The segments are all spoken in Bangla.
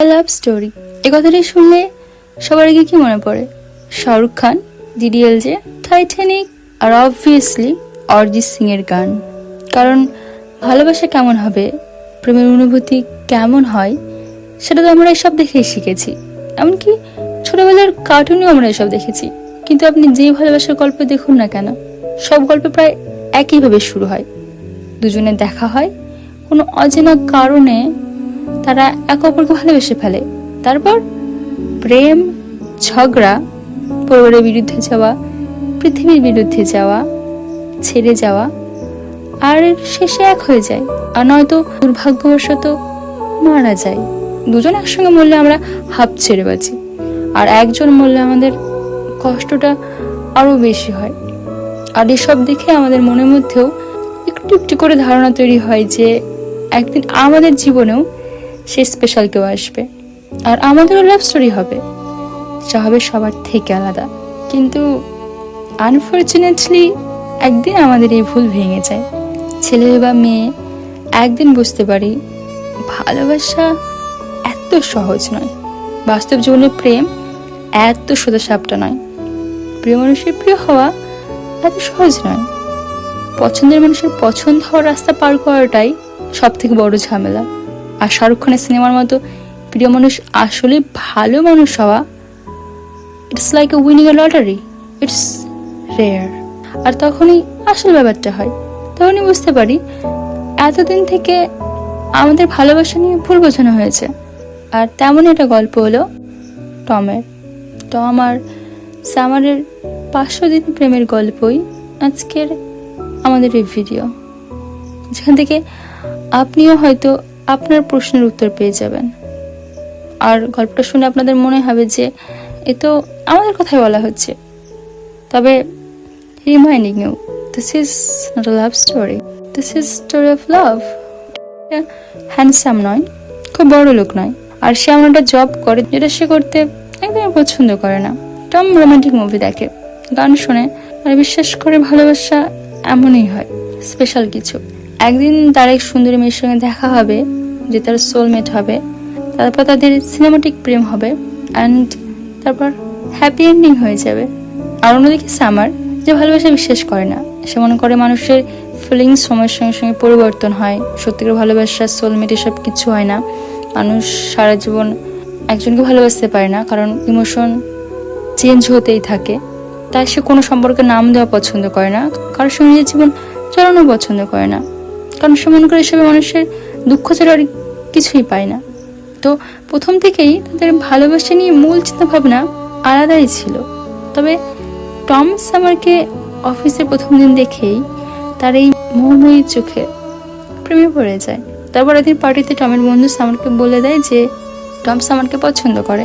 লাভ স্টোরি এই কথাটি শুনলে সবার আগে কি মনে পড়ে? শাহরুখ খান, ডিডিএলজে, টাইটানিক আর অবভিয়াসলি অরিজিৎ সিং এর গান। কারণ ভালোবাসা কেমন হবে, প্রেমের অনুভূতি কেমন হয়, সেটা তো আমরা এসব দেখেই শিখেছি। এমনকি ছোটবেলার কার্টুনেও আমরা এসব দেখেছি। কিন্তু আপনি যে ভালোবাসার গল্প দেখুন না কেন, সব গল্প প্রায় একইভাবে শুরু হয়। দুজনে দেখা হয়, কোনো অজানা কারণে তারা একে অপরকে ভালোবেসে ফেলে। তারপর প্রেম, ঝগড়া, পরিবারের বিরুদ্ধে যাওয়া, পৃথিবীর বিরুদ্ধে যাওয়া, ছেড়ে যাওয়া, আর শেষে এক হয়ে যায়, আর নয়তো দুর্ভাগ্যবশত মারা যায়। দুজন একসঙ্গে মরলে আমরা হাঁপ ছেড়ে বাঁচি, আর একজন মরলে আমাদের কষ্টটা আরো বেশি হয়। আর এসব দেখে আমাদের মনের মধ্যেও একটু একটু করে ধারণা তৈরি হয় যে একদিন আমাদের জীবনেও সে স্পেশাল কেউ আসবে, আর আমাদেরও লাভ স্টোরি হবে, যা হবে সবার থেকে আলাদা। কিন্তু আনফর্চুনেটলি একদিন আমাদের এই ভুল ভেঙে যায়। ছেলে বা মেয়ে একদিন বুঝতে পারি ভালোবাসা এত সহজ নয়, বাস্তব জীবনের প্রেম এত সোজা সাপটা নয়, প্রিয় মানুষের প্রিয় হওয়া এত সহজ নয়, পছন্দের মানুষের পছন্দ হওয়ার রাস্তা পার করাটাই সব থেকে বড় ঝামেলা। আর শাহরুখ খানের সিনেমার মতো প্রিয় মানুষ আসলে ভালো মানুষ হওয়া, it's like a winning a lottery, it's rare. আর তখনই আসল ব্যাপারটা হয়, তখনই বুঝতে পারি এতদিন থেকে আমাদের ভালোবাসা নিয়ে ভুল বোঝানো হয়েছে। আর তেমন একটা গল্প হলো টমের। টম আর সামারের 500 দিন প্রেমের গল্পই আজকের আমাদের এই ভিডিও, যেখান থেকে আপনিও হয়তো আপনার প্রশ্নের উত্তর পেয়ে যাবেন। আর গল্পটা শুনে আপনাদের মনে হবে যে এ তো আমাদের কথাই বলা হচ্ছে। তবে reminding you, this is not a love story, this is story of love. Handsome নয়, খুব বড় লোক নয়, আর সে এমন একটা জব করে যেটা সে করতে একদমই পছন্দ করে না। টম রোমান্টিক মুভি দেখে, গান শোনে, আর বিশ্বাস করে ভালোবাসা এমনই হয়, স্পেশাল কিছু। একদিন তার এক সুন্দরী মেয়ের সঙ্গে দেখা হবে যে তার সোলমেট হবে, তারপর তাদের সিনেমাটিক প্রেম হবে, অ্যান্ড তারপর হ্যাপি এন্ডিং হয়ে যাবে। আর অন্যদিকে সামার, যে ভালোবাসা বিশ্বাস করে না, সে মনে করে মানুষের ফিলিংস সময়ের সঙ্গে সঙ্গে পরিবর্তন হয়, সত্যিকার ভালোবাসা, সোলমেট এসব কিছু হয় না। মানুষ সারা জীবন একজনকে ভালোবাসতে পারে না, কারণ ইমোশন চেঞ্জ হতেই থাকে। তাই সে কোনো সম্পর্কে নাম দেওয়া পছন্দ করে না, কারোর সঙ্গে নিজের জীবন চালানো পছন্দ করে না, কারণ সে মনে করে এসবে মানুষের দুঃখ ছাড়া আর কিছুই পায় না। তো প্রথম থেকেই তাদের ভালোবাসা নিয়ে মূল চিন্তা ভাবনা আলাদাই ছিল। তবে টম সামারকে অফিসের প্রথম দিন দেখেই তার এই মোহময়ী চোখে প্রেমে পড়ে যায়। তারপর একদিন পার্টিতে টমের বন্ধু সামারকে বলে দেয় যে টম সামারকে পছন্দ করে।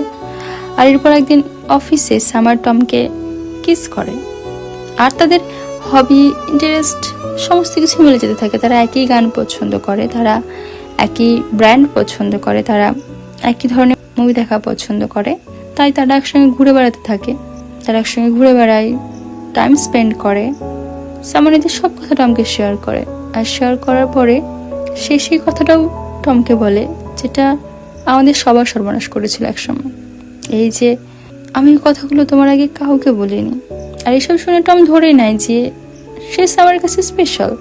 আর এরপর একদিন অফিসে সামার টমকে কিস করে, আর তাদের হবি, ইন্টারেস্ট সমস্ত কিছু মিলে যেতে থাকে। তারা একই গান পছন্দ করে, তারা একই ব্র্যান্ড পছন্দ করে, তারা একই ধরনের মুভি দেখা পছন্দ করে। তাই তারা একসঙ্গে ঘুরে বেড়াতে থাকে, তারা একসঙ্গে ঘুরে বেড়ায়, টাইম স্পেন্ড করে। সামার এদের সব কথা টমকে শেয়ার করে, আর শেয়ার করার পরে সে সেই কথাটাও টমকে বলে, যেটা আমাদের সবার সর্বনাশ করেছিল একসময়। এই যে আমি কথাগুলো তোমার আগে কাউকে বলিনি। আর এসব শুনে টম ধরেই নেয় যে সে সামারের কাছে স্পেশাল,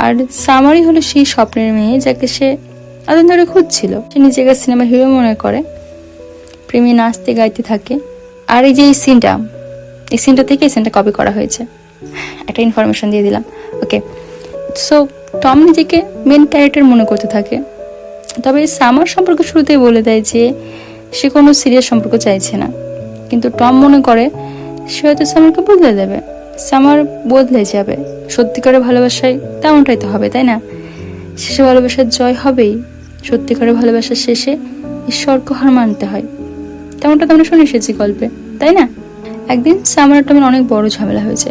আর সামারই হলো সেই স্বপ্নের মেয়ে যাকে সে এতদিন ধরে খুঁজছিল। সে নিজেকে সিনেমা হিরো মনে করে, প্রেমে নাচতে গাইতে থাকে। আর এই যে এই সিনটা থেকে এই সিনটা কপি করা হয়েছে, একটা ইনফরমেশন দিয়ে দিলাম। ওকে, সো টম নিজেকে মেন ক্যারেক্টার মনে করতে থাকে। তবে সামার সম্পর্কে শুরুতেই বলে দেয় যে সে কোনো সিরিয়াস সম্পর্ক চাইছে না, কিন্তু টম মনে করে সে হয়তো সামারকে বদলে দেবে, সামার বদলে যাবে। সত্যিকারের ভালোবাসায় তেমনটাই তো হবে, তাই না? শেষে ভালোবাসার জয় হবেই, সত্যিকারের ভালোবাসার শেষে ঈশ্বরকে হার মানতে হয়। তেমনটা তো আমরা শুনে এসেছি গল্পে, তাই না? একদিন সামার আর টমের অনেক বড় ঝামেলা হয়েছে,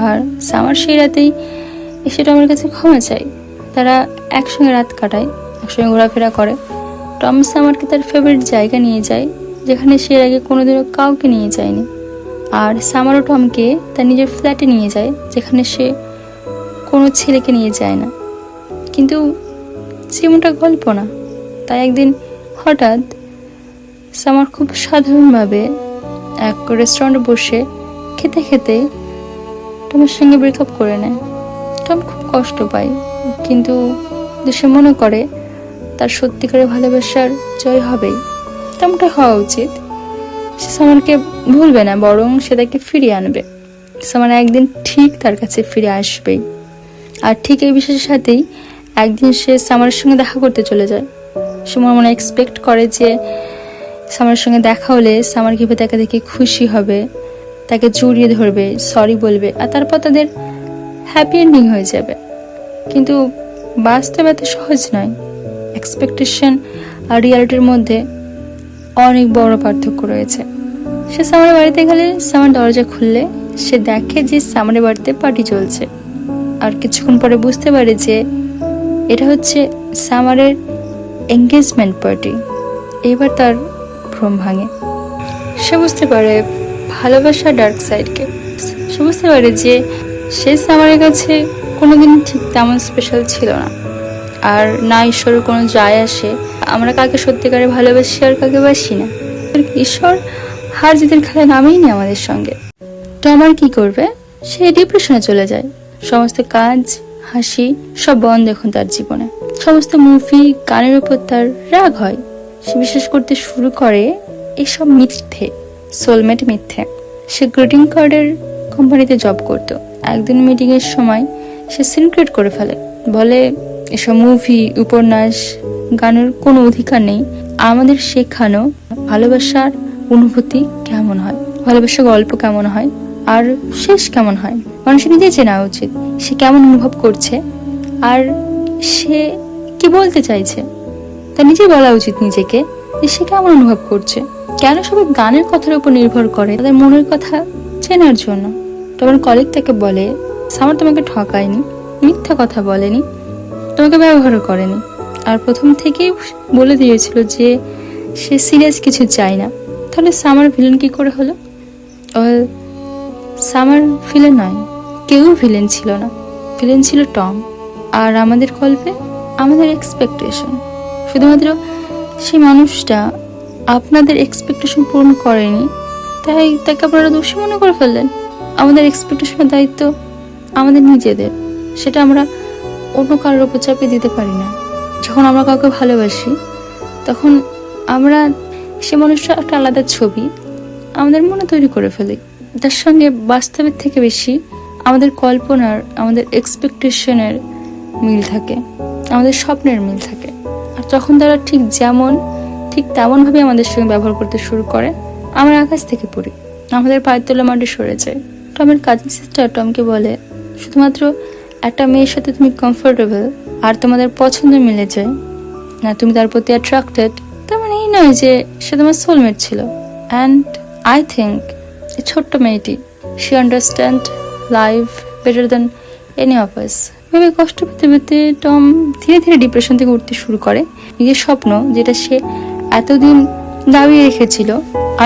আর সামার সেই রাতেই এসে টমের কাছে ক্ষমা চায়। তারা একসঙ্গে রাত কাটায়, একসঙ্গে ঘোরাফেরা করে। টম সামারকে তার ফেভারিট জায়গা নিয়ে যায়, যেখানে সে আগে কোনোদিনও কাউকে নিয়ে যায়নি। আর সামারও টমকে তার নিজের ফ্ল্যাটে নিয়ে যায়, যেখানে সে কোনো ছেলেকে নিয়ে যায় না। কিন্তু জীবনটা গল্প না, তাই একদিন হঠাৎ সামার খুব সাধারণভাবে এক রেস্টুরেন্টে বসে খেতে খেতে টমের সঙ্গে ব্রেকআপ করে নেয়। টম খুব কষ্ট পায়, কিন্তু সে মনে করে তার সত্যিকারের ভালোবাসার জয় হবেই। তেমনটা হওয়া উচিত। সে সামারকে ভুলবে না, বরং সে তাকে ফিরিয়ে আনবে। সামার একদিন ঠিক তার কাছে ফিরে আসবেই। আর ঠিক এই বিশ্বাসের সাথেই একদিন সে সামারের সঙ্গে দেখা করতে চলে যায়। সে মনে এক্সপেক্ট করে যে সামারের সঙ্গে দেখা হলে সামার কিভাবে তাকে দেখে খুশি হবে, তাকে জড়িয়ে ধরবে, সরি বলবে, আর তারপর তাদের হ্যাপি এন্ডিং হয়ে যাবে। কিন্তু বাস্তবে এত সহজ নয়। এক্সপেকটেশন আর রিয়ালিটির মধ্যে অনেক বড় পার্থক্য রয়েছে। সে সামারের বাড়িতে গেলে সামার দরজা খুললে সে দেখে যে সামারের বাড়িতে পার্টি চলছে। আর কিছুক্ষণ পরে বুঝতে পারে যে এটা হচ্ছে সামারের এঙ্গেজমেন্ট পার্টি। এবার তার ভ্রম ভাঙে। সে বুঝতে পারে ভালোবাসা ডার্ক সাইডকে। সে বুঝতে পারে যে সে সামারের কাছে কোনোদিন ঠিক তেমন স্পেশাল ছিল না। আর না ঈশ্বরের কোনো যায় আসে আমরা কাকে সত্যিকারে ভালোবাসি আর কাকে বাসি না। ঈশ্বর হার জিতের খেলায় নামেই নেই আমাদের সঙ্গে। তো আমার কি করবে? সে ডিপ্রেশনে চলে যায়। সমস্ত কাজ, হাসি সব বন্ধ এখন তার জীবনে। সমস্ত মুভি, গানের উপর তার রাগ হয়। সে বিশ্বাস করতে শুরু করে এসব মিথ্যে, সোলমেট মিথ্যে। সে গ্রিটিং কার্ডের কোম্পানিতে জব করত। একদিন মিটিং এর সময় সে সিন ক্রিয়েট করে ফেলে, বলে এসব মুভি, উপন্যাস, গানের কোনো অধিকার নেই। আমাদের শেখানো ভালোবাসার অনুভূতি কেমন হয়, ভালোবাসার গল্প কেমন হয়, আর শেষ কেমন হয় মানুষের নিজে চেনা উচিত। সে কেমন অনুভব করছে আর সে কি বলতে চাইছে তা নিজে বলা উচিত নিজেকে, যে সে কেমন অনুভব করছে। কেন সবাই গানের কথার উপর নির্ভর করে তাদের মনের কথা চেনার জন্য? তোমার কলিগ তাকে বলে সামার তোমাকে ঠকায়নি, মিথ্যা কথা বলেনি, তোমাকে ব্যবহার করেনি, আর প্রথম থেকেই বলে দিয়েছিল যে সে সিরিয়াস কিছু চায় না। তাহলে সামার ভিলেন কি করে হলো? সামার ভিলেন নয়, কেউ ভিলেন ছিল না। ভিলেন ছিল টম। আর আমাদের গল্পে আমাদের এক্সপেকটেশন। শুধুমাত্র সেই মানুষটা আপনাদের এক্সপেকটেশন পূরণ করেনি তাই তাকে আপনারা দোষী মনে করে ফেললেন। আমাদের এক্সপেকটেশনের দায়িত্ব আমাদের নিজেদের, সেটা আমরা অন্য কারোর উপর চাপিয়ে দিতে পারি না। যখন আমরা কাউকে ভালোবাসি তখন আমরা সে মানুষটা একটা আলাদা ছবি আমাদের মনে তৈরি করে ফেলি। তার সঙ্গে বাস্তবের থেকে বেশি আমাদের কল্পনার, আমাদের এক্সপেকটেশনের মিল থাকে, আমাদের স্বপ্নের মিল থাকে। আর তখন তারা ঠিক তেমনভাবে আমাদের সঙ্গে ব্যবহার করতে শুরু করে, আমরা আকাশ থেকে পড়ি, আমাদের পায়ের তলা মাটি সরে যায়। টমের কাজিন সিস্টার টমকে বলে, শুধুমাত্র একটা মেয়ের সাথে তুমি কমফোর্টেবল আর তোমাদের পছন্দ মিলে যায় না, তুমি তার প্রতি অ্যাট্রাক্টেড, তার মানে এই নয় যে সে তোমার সোলমেট ছিল। অ্যান্ড আই থিঙ্ক এই ছোট্ট মেয়েটি, she understand life better than any of us. এভাবে কষ্ট পেতে পেতে টম ধীরে ধীরে ডিপ্রেশন থেকে উঠতে শুরু করে। নিজের স্বপ্ন, যেটা সে এতদিন দাবিয়ে রেখেছিল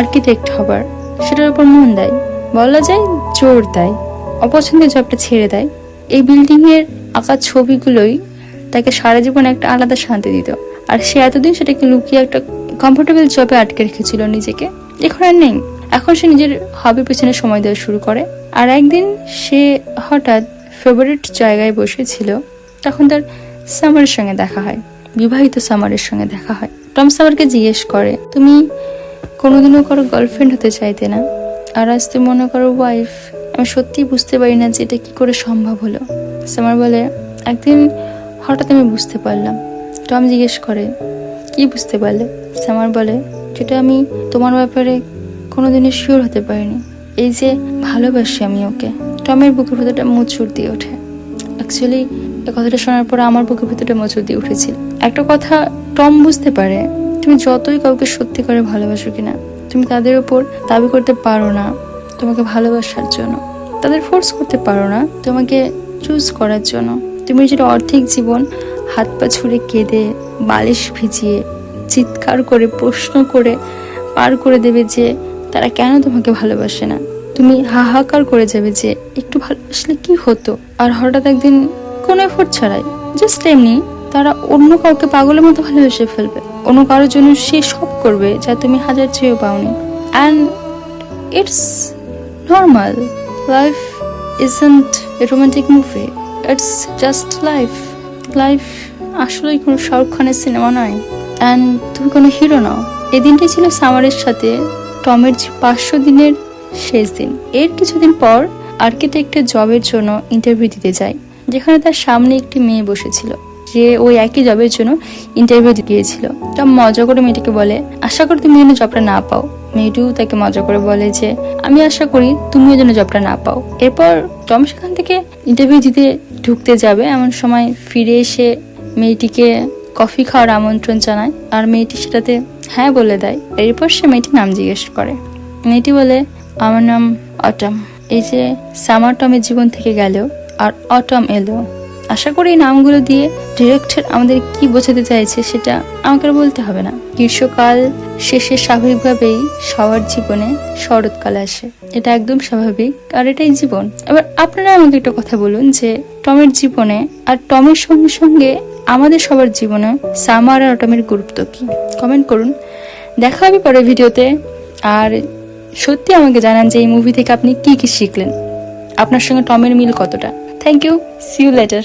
আর্কিটেক্ট হবার, সেটার উপর মন দেয়, বলা যায় জোর দেয়, অপছন্দের জবটা ছেড়ে দেয়। এই বিল্ডিং এর আঁকা ছবিগুলোই তাকে সারা জীবন একটা আলাদা শান্তি দিত। আর সে এতদিন সেটাকে লুকিয়ে একটা কমফোর্টেবল জবে আটকে রেখেছিল নিজেকে। এখন আর নেই। এখন সে নিজের হবির পেছনে সময় দেওয়া শুরু করে। আর একদিন সে হঠাৎ ফেভারিট জায়গায় বসেছিল, তখন তার সামারের সঙ্গে দেখা হয়, বিবাহিত সামারের সঙ্গে দেখা হয়। টম সামারকে জিজ্ঞেস করে, তুমি কোনোদিনও কারো গার্লফ্রেন্ড হতে চাইতে না, আর আজ তুমি মনে করো ওয়াইফ। আমি সত্যিই বুঝতে পারি না যে এটা কি করে সম্ভব হলো। সামার বলে, একদিন হঠাৎ আমি বুঝতে পারলাম। টম জিজ্ঞেস করে, কি বুঝতে পারলে? সামার বলে, যেটা আমি তোমার ব্যাপারে কোনোদিনও শিওর হতে পারিনি, এই যে ভালোবাসি আমি ওকে। টমের বুকের ভেতরটা মোচড় দিয়ে ওঠে। অ্যাকচুয়ালি এই কথাটা শোনার পর আমার বুকের ভেতরটা মোচড় দিয়ে উঠেছিল। একটা কথা টম বুঝতে পারে, তুমি যতই কাউকে সত্যি করে ভালোবাসো কিনা, তুমি তাদের উপর দাবি করতে পারো না তোমাকে ভালোবাসার জন্য, তাদের ফোর্স করতে পারো না তোমাকে চুজ করার জন্য। তুমি যেটা অর্ধেক জীবন হাত পা ছুঁড়ে কেঁদে, বালিশ ভিজিয়ে, চিৎকার করে, প্রশ্ন করে পার করে দেবে যে তারা কেন তোমাকে ভালোবাসে না। তুমি হাহাকার করে যাবে যে একটু ভালোবাসলে কি হতো। আর হঠাৎ একদিন কোনো এফোর্ট ছাড়াই, জাস্ট এমনি তারা অন্য কাউকে পাগলের মতো ভালোবেসে ফেলবে, অন্য কারোর জন্য সে সব করবে যা তুমি হাজার চেয়েও পাওনি। And it's normal. Life isn't a romantic movie, it's just life. Life আসলেই কোনো শাহরুখ খানের সিনেমা নয়, অ্যান্ড তুমি কোনো হিরো নাও। এই দিনটি ছিল সামারের সাথে টমের 500 দিনের শেষ দিন। এর কিছুদিন পর আর্কিটেক্টের জবের জন্য ইন্টারভিউ দিতে যায়, যেখানে তার সামনে একটি মেয়ে বসেছিল যে ওই একই জবের জন্য ইন্টারভিউ দিয়েছিল। টম মজা করে মেয়েটিকে বলে, আশা করি তুমি যেন জবটা না পাও। মেয়েটিও তাকে মজা করে বলে যে আমি আশা করি তুমিও যেন জবটা না পাও। এরপর টম সেখান থেকে ইন্টারভিউ দিতে ঢুকতে যাবে, এমন সময় ফিরে এসে মেয়েটিকে কফি খাওয়ার আমন্ত্রণ জানায়, আর মেয়েটি সেটাতে হ্যাঁ বলে দেয়। এরপর সে মেয়েটির নাম জিজ্ঞেস করে। মেয়েটি বলে, আমার নাম অটম। এই যে সামার টমের জীবন থেকে গেল আর অটম এলো। আশা করি এই নামগুলো দিয়ে ডিরেক্টর আমাদের কি বোঝাতে চাইছে সেটা আমাকে বলতে হবে না। গ্রীষ্মকাল শেষে স্বাভাবিকভাবেই সবার জীবনে শরৎকাল আসে, এটা একদম স্বাভাবিক, আর এটাই জীবন। এবার আপনারা আমাকে একটা কথা বলুন যে টমের জীবনে আর টমের সঙ্গে সঙ্গে আমাদের সবার জীবনে সামার আর অটমের গুরুত্ব কি? কমেন্ট করুন। দেখা হবে পরের ভিডিওতে। আর সত্যি আমাকে জানান যে এই মুভি থেকে আপনি কি কি শিখলেন, আপনার সঙ্গে টমের মিল কতটা। Thank you, see you letter.